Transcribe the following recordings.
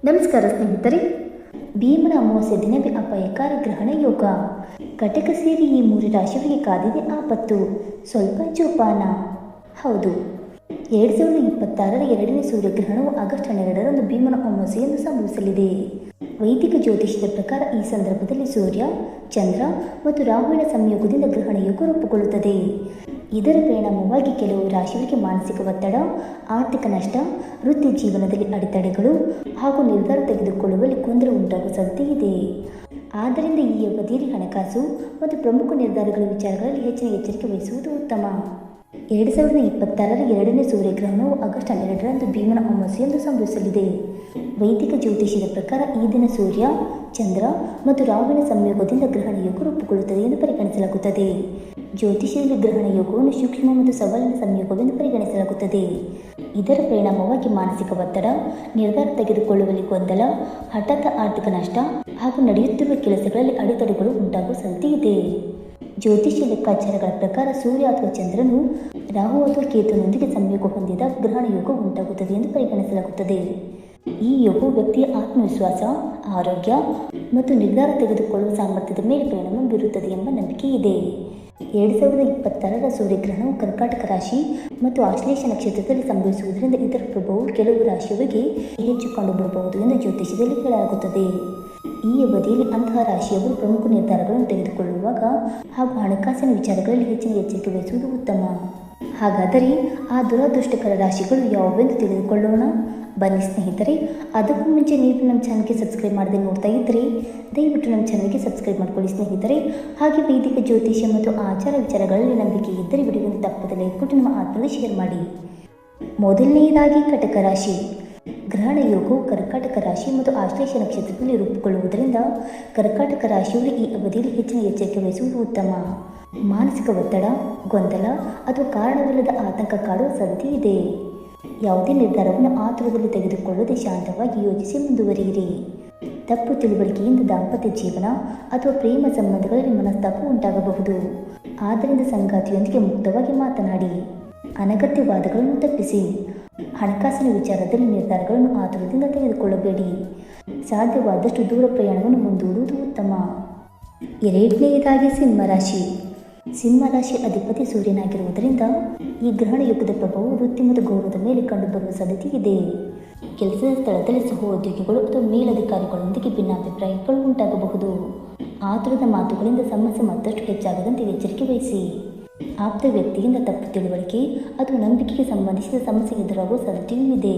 ನಮಸ್ಕಾರ ಸ್ನೇಹಿತರೆ. ಭೀಮನ ಅಮಾವಾಸ್ಯೆ ದಿನವೇ ಅಪಾಯಕಾರಿ ಗ್ರಹಣ ಯೋಗ. ಕಟಕ ಸೇರಿ ಈ 3 ರಾಶಿಗಳಿಗೆ ಕಾದಿದೆ ಆಪತ್ತು. ಸ್ವಲ್ಪ ಜೋಪಾನ. ಹೌದು, 2026ರ 2ನೇ ಸೂರ್ಯಗ್ರಹಣವು ಆಗಸ್ಟ್ 12ರಂದು ಭೀಮನ ಅಮಾವಾಸ್ಯೆಯನ್ನು ಸಂಭವಿಸಲಿದೆ. ವೈದಿಕ ಜ್ಯೋತಿಷ್ಯದ ಪ್ರಕಾರ ಈ ಸಂದರ್ಭದಲ್ಲಿ ಸೂರ್ಯ, ಚಂದ್ರ ಮತ್ತು ರಾಹುವಿನ ಸಂಯೋಗದಿಂದ ಗ್ರಹಣ ಯೋಗ ರೂಪುಗೊಳ್ಳುತ್ತದೆ. ಇದರ ಪರಿಣಾಮವಾಗಿ ಕೆಲವು ರಾಶಿಗಳಿಗೆ ಮಾನಸಿಕ ಒತ್ತಡ, ಆರ್ಥಿಕ ನಷ್ಟ, ವೃತ್ತಿ ಜೀವನದಲ್ಲಿ ಅಡೆತಡೆಗಳು ಹಾಗೂ ನಿರ್ಧಾರ ತೆಗೆದುಕೊಳ್ಳುವಲ್ಲಿ ಗೊಂದಲ ಉಂಟಾಗುವ ಸಾಧ್ಯತೆ ಇದೆ. ಆದ್ದರಿಂದ ಈ ಅವಧಿಯಲ್ಲಿ ಹಣಕಾಸು ಮತ್ತು ಪ್ರಮುಖ ನಿರ್ಧಾರಗಳ ವಿಚಾರಗಳಲ್ಲಿ ಹೆಚ್ಚಿನ ಎಚ್ಚರಿಕೆ ವಹಿಸುವುದು ಉತ್ತಮ. 2026ರ 2ನೇ ಸೂರ್ಯಗ್ರಹಣವು ಆಗಸ್ಟ್ 12ರಂದು ಭೀಮನ ಅಮಾವಾಸ್ಯೆಯಂದು ಸಂಭವಿಸಲಿದೆ. ವೈದಿಕ ಜ್ಯೋತಿಷ್ಯದ ಪ್ರಕಾರ ಈ ದಿನ ಸೂರ್ಯ, ಚಂದ್ರ ಮತ್ತು ರಾಹುವಿನ ಸಂಯೋಗದಿಂದ ಗ್ರಹಣ ಯೋಗ ರೂಪುಗೊಳ್ಳುತ್ತದೆ ಎಂದು ಪರಿಗಣಿಸಲಾಗುತ್ತದೆ. ಜ್ಯೋತಿಷ್ಯದಲ್ಲಿ ಗ್ರಹಣ ಯೋಗವನ್ನು ಸೂಕ್ಷ್ಮ ಮತ್ತು ಸವಾಲಿನ ಸಂಯೋಗವೆಂದು ಪರಿಗಣಿಸಲಾಗುತ್ತದೆ. ಇದರ ಪರಿಣಾಮವಾಗಿ ಮಾನಸಿಕ ಒತ್ತಡ, ನಿರ್ಧಾರ ತೆಗೆದುಕೊಳ್ಳುವಲ್ಲಿ ಗೊಂದಲ, ಹಠಾತ್ ಆರ್ಥಿಕ ನಷ್ಟ ಹಾಗೂ ನಡೆಯುತ್ತಿರುವ ಕೆಲಸಗಳಲ್ಲಿ ಅಡೆತಡೆಗಳು ಉಂಟಾಗುವ ಸಾಧ್ಯತೆ ಇದೆ. ಜ್ಯೋತಿಷ್ಯ ಲೆಕ್ಕಾಚಾರಗಳ ಪ್ರಕಾರ ಸೂರ್ಯ ಅಥವಾ ಚಂದ್ರನು ರಾಹು ಅಥವಾ ಕೇತುವಿನೊಂದಿಗೆ ಸಂಯೋಗ ಹೊಂದಿದಾಗ ಗ್ರಹಣ ಯೋಗ ಉಂಟಾಗುತ್ತದೆ ಎಂದು ಪರಿಗಣಿಸಲಾಗುತ್ತದೆ. ಈ ಯೋಗವು ವ್ಯಕ್ತಿಯ ಆತ್ಮವಿಶ್ವಾಸ, ಆರೋಗ್ಯ ಮತ್ತು ನಿರ್ಧಾರ ತೆಗೆದುಕೊಳ್ಳುವ ಸಾಮರ್ಥ್ಯದ ಮೇಲೆ ಪರಿಣಾಮ ಬೀರುತ್ತದೆ ಎಂಬ ನಂಬಿಕೆ ಇದೆ. 2026ರ ಸೂರ್ಯಗ್ರಹಣವು ಕರ್ಕಾಟಕ ರಾಶಿ ಮತ್ತು ಆಶ್ಲೇಷ ನಕ್ಷತ್ರದಲ್ಲಿ ಸಂಭವಿಸುವುದರಿಂದ ಇದರ ಪ್ರಭಾವವು ಕೆಲವು ರಾಶಿಯವರಿಗೆ ಹೆಚ್ಚು ಕಂಡುಬರಬಹುದು ಎಂದು ಜ್ಯೋತಿಷ್ಯದಲ್ಲಿ ಹೇಳಲಾಗುತ್ತದೆ. ಈ ಅವಧಿಯಲ್ಲಿ ಅಂತಹ ರಾಶಿಯವರು ಪ್ರಮುಖ ನಿರ್ಧಾರಗಳನ್ನು ತೆಗೆದುಕೊಳ್ಳುವಾಗ ಹಾಗೂ ಹಣಕಾಸಿನ ವಿಚಾರಗಳಲ್ಲಿ ಹೆಚ್ಚಿನ ಎಚ್ಚರಿಕೆ ವಹಿಸುವುದು ಉತ್ತಮ. ಹಾಗಾದರೆ ಆ ದುರದೃಷ್ಟಕರ ರಾಶಿಗಳು ಯಾವುವೆಂದು ತಿಳಿದುಕೊಳ್ಳೋಣ. ಬನ್ನಿ ಸ್ನೇಹಿತರೆ. ಅದಕ್ಕೂ ಮುಂಚೆ ನೀವು ನಮ್ಮ ಚಾನಲ್ಗೆ ಸಬ್ಸ್ಕ್ರೈಬ್ ಮಾಡದೆ ನೋಡ್ತಾ ಇದ್ದರೆ ದಯವಿಟ್ಟು ನಮ್ಮ ಚಾನಲ್ಗೆ ಸಬ್ಸ್ಕ್ರೈಬ್ ಮಾಡ್ಕೊಳ್ಳಿ ಸ್ನೇಹಿತರೆ. ಹಾಗೆ ವೈದಿಕ ಜ್ಯೋತಿಷ್ಯ ಮತ್ತು ಆಚಾರ ವಿಚಾರಗಳಲ್ಲಿ ನಂಬಿಕೆ ಇದ್ದರೆ ವಿಡಿಯೋವನ್ನು ತಪ್ಪದೆ ಲೈಕ್ ಕೊಟ್ಟು ನಮ್ಮ ಆತ್ಮದಲ್ಲಿ ಶೇರ್ ಮಾಡಿ. ಮೊದಲನೆಯದಾಗಿ ಕಟಕ ರಾಶಿ. ಗ್ರಹಣ ಯೋಗವು ಕರ್ಕಾಟಕ ರಾಶಿ ಮತ್ತು ಆಶ್ಲೇಷ ನಕ್ಷತ್ರದಲ್ಲಿ ರೂಪುಗೊಳ್ಳುವುದರಿಂದ ಕರ್ಕಾಟಕ ರಾಶಿಯವರು ಈ ಅವಧಿಯಲ್ಲಿ ಹೆಚ್ಚಿನ ಎಚ್ಚರಿಕೆ ವಹಿಸುವುದು ಉತ್ತಮ. ಮಾನಸಿಕ ಒತ್ತಡ, ಗೊಂದಲ ಅಥವಾ ಕಾರಣವಿಲ್ಲದ ಆತಂಕ ಕಾಡುವ ಸಾಧ್ಯತೆ ಇದೆ. ಯಾವುದೇ ನಿರ್ಧಾರವನ್ನು ಆತುರದಲ್ಲಿ ತೆಗೆದುಕೊಳ್ಳದೆ ಶಾಂತವಾಗಿ ಯೋಚಿಸಿ ಮುಂದುವರಿಯಿರಿ. ತಪ್ಪು ತಿಳುವಳಿಕೆಯಿಂದ ದಾಂಪತ್ಯ ಜೀವನ ಅಥವಾ ಪ್ರೇಮ ಸಂಬಂಧಗಳಲ್ಲಿ ಮನಸ್ತಾಪ ಉಂಟಾಗಬಹುದು. ಆದ್ದರಿಂದ ಸಂಗಾತಿಯೊಂದಿಗೆ ಮುಕ್ತವಾಗಿ ಮಾತನಾಡಿ. ಅನಗತ್ಯ ವಾದಗಳನ್ನು ತಪ್ಪಿಸಿ. ಹಣಕಾಸಿನ ವಿಚಾರದಲ್ಲಿ ನಿರ್ಧಾರಗಳನ್ನು ಆತುರದಿಂದ ತೆಗೆದುಕೊಳ್ಳಬೇಡಿ. ಸಾಧ್ಯವಾದಷ್ಟು ದೂರ ಪ್ರಯಾಣವನ್ನು ಮುಂದೂಡುವುದು ಉತ್ತಮ. ಎರಡನೆಯದಾಗಿ ಸಿಂಹರಾಶಿ. ಸಿಂಹರಾಶಿ ಅಧಿಪತಿ ಸೂರ್ಯನಾಗಿರುವುದರಿಂದ ಈ ಗ್ರಹಣ ಯುಗದ ಪ್ರಭಾವವು ವೃತ್ತಿ ಮತ್ತು ಗೌರವದ ಮೇಲೆ ಕಂಡುಬರುವ ಸಾಧ್ಯತೆ ಇದೆ. ಕೆಲಸದ ಸ್ಥಳದಲ್ಲಿ ಸಹೋದ್ಯೋಗಿಗಳು ಅಥವಾ ಮೇಲಧಿಕಾರಿಗಳೊಂದಿಗೆ ಭಿನ್ನಾಭಿಪ್ರಾಯಗಳು ಉಂಟಾಗಬಹುದು. ಆತುರದ ಮಾತುಗಳಿಂದ ಸಮಸ್ಯೆ ಮತ್ತಷ್ಟು ಹೆಚ್ಚಾಗದಂತೆ ಎಚ್ಚರಿಕೆ ವಹಿಸಿ. ಆಪ್ತ ವ್ಯಕ್ತಿಯಿಂದ ತಪ್ಪು ತಿಳುವಳಿಕೆ ಅಥವಾ ನಂಬಿಕೆಗೆ ಸಂಬಂಧಿಸಿದ ಸಮಸ್ಯೆ ಎದುರಾಗುವ ಸಾಧ್ಯತೆಯೂ ಇದೆ.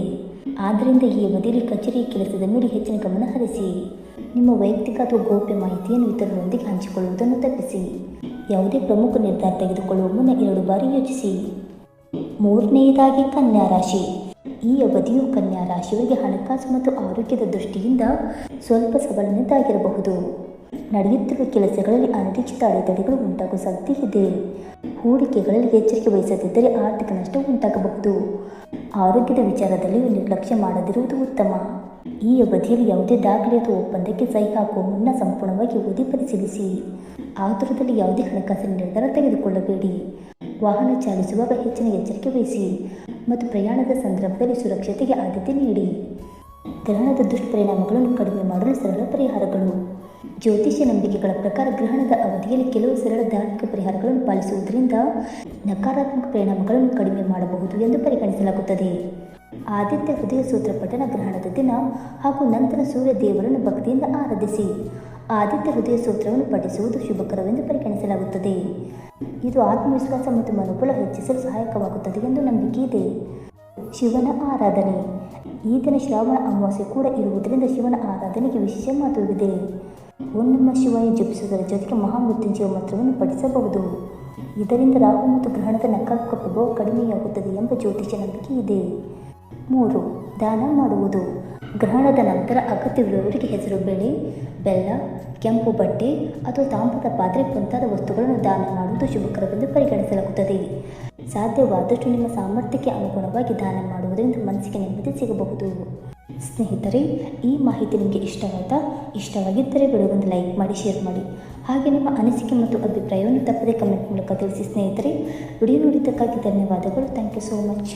ಆದ್ದರಿಂದ ಈ ಅವಧಿಯಲ್ಲಿ ಕಚೇರಿಯ ಕೆಲಸದ ಮೇಲೆ ಹೆಚ್ಚಿನ ಗಮನ ಹರಿಸಿ. ನಿಮ್ಮ ವೈಯಕ್ತಿಕ ಅಥವಾ ಗೌಪ್ಯ ಮಾಹಿತಿಯನ್ನು ಇತರರೊಂದಿಗೆ ಹಂಚಿಕೊಳ್ಳುವುದನ್ನು ತಪ್ಪಿಸಿ. ಯಾವುದೇ ಪ್ರಮುಖ ನಿರ್ಧಾರ ತೆಗೆದುಕೊಳ್ಳುವ ಮುನ್ನ 2 ಬಾರಿ ಯೋಚಿಸಿ. ಮೂರನೆಯದಾಗಿ ಕನ್ಯಾ ರಾಶಿ. ಈ ಅವಧಿಯು ಕನ್ಯಾ ರಾಶಿಯವರಿಗೆ ಹಣಕಾಸು ಮತ್ತು ಆರೋಗ್ಯದ ದೃಷ್ಟಿಯಿಂದ ಸ್ವಲ್ಪ ಸವಾಲಿನದ್ದಾಗಿರಬಹುದು. ನಡೆಯುತ್ತಿರುವ ಕೆಲಸಗಳಲ್ಲಿ ಅನಿರೀಕ್ಷಿತ ಅಡೆತಡೆಗಳು ಉಂಟಾಗುವ ಸಾಧ್ಯತೆ ಇದೆ. ಹೂಡಿಕೆಗಳಲ್ಲಿ ಎಚ್ಚರಿಕೆ ವಹಿಸದಿದ್ದರೆ ಆರ್ಥಿಕ ನಷ್ಟ ಉಂಟಾಗಬಹುದು. ಆರೋಗ್ಯದ ವಿಚಾರದಲ್ಲಿಯೂ ನಿರ್ಲಕ್ಷ್ಯ ಮಾಡದಿರುವುದು ಉತ್ತಮ. ಈ ಅವಧಿಯಲ್ಲಿ ಯಾವುದೇ ದಾಖಲೆ ಅಥವಾ ಒಪ್ಪಂದಕ್ಕೆ ಸಹಿ ಹಾಕುವ ಮುನ್ನ ಸಂಪೂರ್ಣವಾಗಿ ಓದಿ ಪರಿಶೀಲಿಸಿ. ಆತುರದಲ್ಲಿ ಯಾವುದೇ ಹಣಕಾಸಿನ ನಿರ್ಧಾರ ತೆಗೆದುಕೊಳ್ಳಬೇಡಿ. ವಾಹನ ಚಾಲಿಸುವಾಗ ಹೆಚ್ಚಿನ ಎಚ್ಚರಿಕೆ ವಹಿಸಿ ಮತ್ತು ಪ್ರಯಾಣದ ಸಂದರ್ಭದಲ್ಲಿ ಸುರಕ್ಷತೆಗೆ ಆದ್ಯತೆ ನೀಡಿ. ಗ್ರಹಣದ ದುಷ್ಪರಿಣಾಮಗಳನ್ನು ಕಡಿಮೆ ಮಾಡಲು ಸರಳ ಪರಿಹಾರಗಳು. ಜ್ಯೋತಿಷ್ಯ ನಂಬಿಕೆಗಳ ಪ್ರಕಾರ ಗ್ರಹಣದ ಅವಧಿಯಲ್ಲಿ ಕೆಲವು ಸರಳ ಧಾರ್ಮಿಕ ಪರಿಹಾರಗಳನ್ನು ಪಾಲಿಸುವುದರಿಂದ ನಕಾರಾತ್ಮಕ ಪರಿಣಾಮಗಳನ್ನು ಕಡಿಮೆ ಮಾಡಬಹುದು ಎಂದು ಪರಿಗಣಿಸಲಾಗುತ್ತದೆ. ಆದಿತ್ಯ ಹೃದಯ ಸೂತ್ರ ಪಠಣ ಗ್ರಹಣದ ದಿನ ಹಾಗೂ ನಂತರ ಸೂರ್ಯ ದೇವರನ್ನು ಭಕ್ತಿಯಿಂದ ಆರಾಧಿಸಿ. ಆದಿತ್ಯ ಹೃದಯ ಸೂತ್ರವನ್ನು ಪಠಿಸುವುದು ಶುಭಕರವೆಂದು ಪರಿಗಣಿಸಲಾಗುತ್ತದೆ. ಇದು ಆತ್ಮವಿಶ್ವಾಸ ಮತ್ತು ಮನೋಬಲ ಹೆಚ್ಚಿಸಲು ಸಹಾಯಕವಾಗುತ್ತದೆ ಎಂದು ನಂಬಿಕೆ ಇದೆ. ಶಿವನ ಆರಾಧನೆ. ಈ ದಿನ ಶ್ರಾವಣ ಅಮಾವಾಸ್ಯೆ ಕೂಡ ಇರುವುದರಿಂದ ಶಿವನ ಆರಾಧನೆಗೆ ವಿಶೇಷ ಮಹತ್ವವಿದೆ. ಓಂ ನಮಃ ಶಿವಾಯ ಜಪಿಸುವುದರ ಜೊತೆಗೆ ಮಹಾಮೃತ್ಯುಂಜಯ ಮಂತ್ರವನ್ನು ಪಠಿಸಬಹುದು. ಇದರಿಂದ ರಾಹು ಮತ್ತು ಗ್ರಹಣದ ನಕಾರಾತ್ಮಕ ಪ್ರಭಾವ ಕಡಿಮೆಯಾಗುತ್ತದೆ ಎಂಬ ಜ್ಯೋತಿಷ್ಯ ನಂಬಿಕೆ ಇದೆ. 3. ದಾನ ಮಾಡುವುದು. ಗ್ರಹಣದ ನಂತರ ಅಗತ್ಯವಿರುವವರಿಗೆ ಹೆಸರು ಬೇಳೆ, ಬೆಲ್ಲ, ಕೆಂಪು ಬಟ್ಟೆ ಅಥವಾ ತಾಮ್ರದ ಪಾತ್ರೆ ಮುಂತಾದ ವಸ್ತುಗಳನ್ನು ದಾನ ಮಾಡುವುದು ಶುಭಕರವೆಂದು ಪರಿಗಣಿಸಲಾಗುತ್ತದೆ. ಸಾಧ್ಯವಾದಷ್ಟು ನಿಮ್ಮ ಸಾಮರ್ಥ್ಯಕ್ಕೆ ಅನುಗುಣವಾಗಿ ದಾನ ಮಾಡುವುದರಿಂದ ಮನಸ್ಸಿಗೆ ನೆಮ್ಮದಿ ಸಿಗಬಹುದು. ಸ್ನೇಹಿತರೆ, ಈ ಮಾಹಿತಿ ನಿಮಗೆ ಇಷ್ಟವಾಗಿದ್ದರೆ ವಿಡಿಯೋವನ್ನು ಲೈಕ್ ಮಾಡಿ, ಶೇರ್ ಮಾಡಿ. ಹಾಗೆ ನಿಮ್ಮ ಅನಿಸಿಕೆ ಮತ್ತು ಅಭಿಪ್ರಾಯವನ್ನು ತಪ್ಪದೆ ಕಮೆಂಟ್ ಮೂಲಕ ತಿಳಿಸಿ ಸ್ನೇಹಿತರೆ. ವಿಡಿಯೋ ನೋಡಿದ್ದಕ್ಕಾಗಿ ಧನ್ಯವಾದಗಳು. Thank you so much.